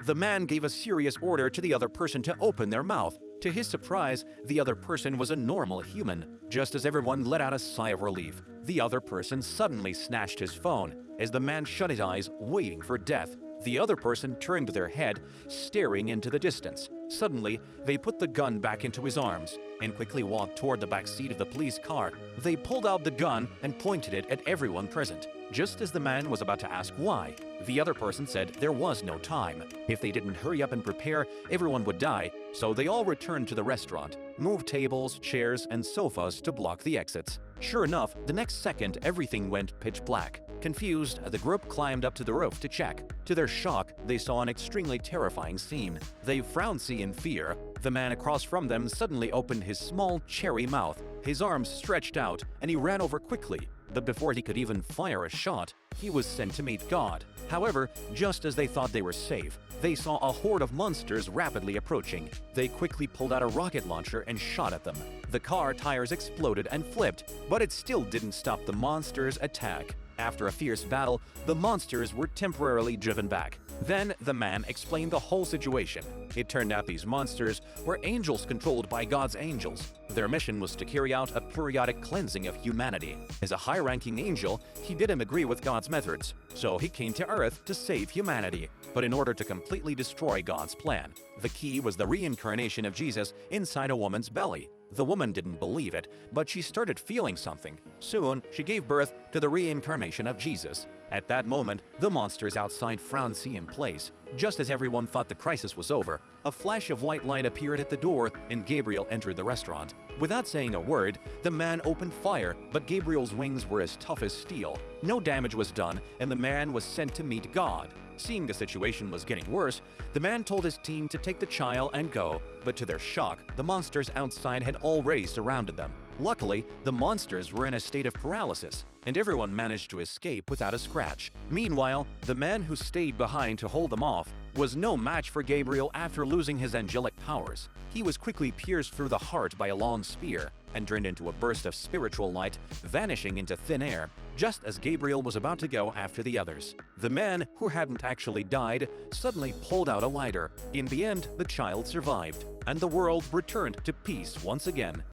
The man gave a serious order to the other person to open their mouth. To his surprise, the other person was a normal human. Just as everyone let out a sigh of relief, the other person suddenly snatched his phone as the man shut his eyes, waiting for death. The other person turned their head, staring into the distance. Suddenly, they put the gun back into his arms and quickly walked toward the back seat of the police car. They pulled out the gun and pointed it at everyone present. Just as the man was about to ask why, the other person said there was no time. If they didn't hurry up and prepare, everyone would die. So they all returned to the restaurant, moved tables, chairs, and sofas to block the exits. Sure enough, the next second everything went pitch black. Confused, the group climbed up to the roof to check. To their shock, they saw an extremely terrifying scene. They frowned in fear. The man across from them suddenly opened his small, cherry mouth. His arms stretched out, and he ran over quickly. But before he could even fire a shot, he was sent to meet God. However, just as they thought they were safe, they saw a horde of monsters rapidly approaching. They quickly pulled out a rocket launcher and shot at them. The car tires exploded and flipped, but it still didn't stop the monsters' attack. After a fierce battle, the monsters were temporarily driven back. Then the man explained the whole situation. It turned out these monsters were angels controlled by God's angels. Their mission was to carry out a periodic cleansing of humanity. As a high-ranking angel, he didn't agree with God's methods, so he came to Earth to save humanity. But in order to completely destroy God's plan, the key was the reincarnation of Jesus inside a woman's belly. The woman didn't believe it, but she started feeling something. Soon, she gave birth to the reincarnation of Jesus. At that moment, the monsters outside frowned in place. Just as everyone thought the crisis was over, a flash of white light appeared at the door and Gabriel entered the restaurant. Without saying a word, the man opened fire, but Gabriel's wings were as tough as steel. No damage was done, and the man was sent to meet God. Seeing the situation was getting worse, the man told his team to take the child and go, but to their shock, the monsters outside had already surrounded them. Luckily, the monsters were in a state of paralysis, and everyone managed to escape without a scratch. Meanwhile, the man who stayed behind to hold them off was no match for Gabriel after losing his angelic powers. He was quickly pierced through the heart by a long spear and turned into a burst of spiritual light, vanishing into thin air, just as Gabriel was about to go after the others. The man, who hadn't actually died, suddenly pulled out a lighter. In the end, the child survived, and the world returned to peace once again.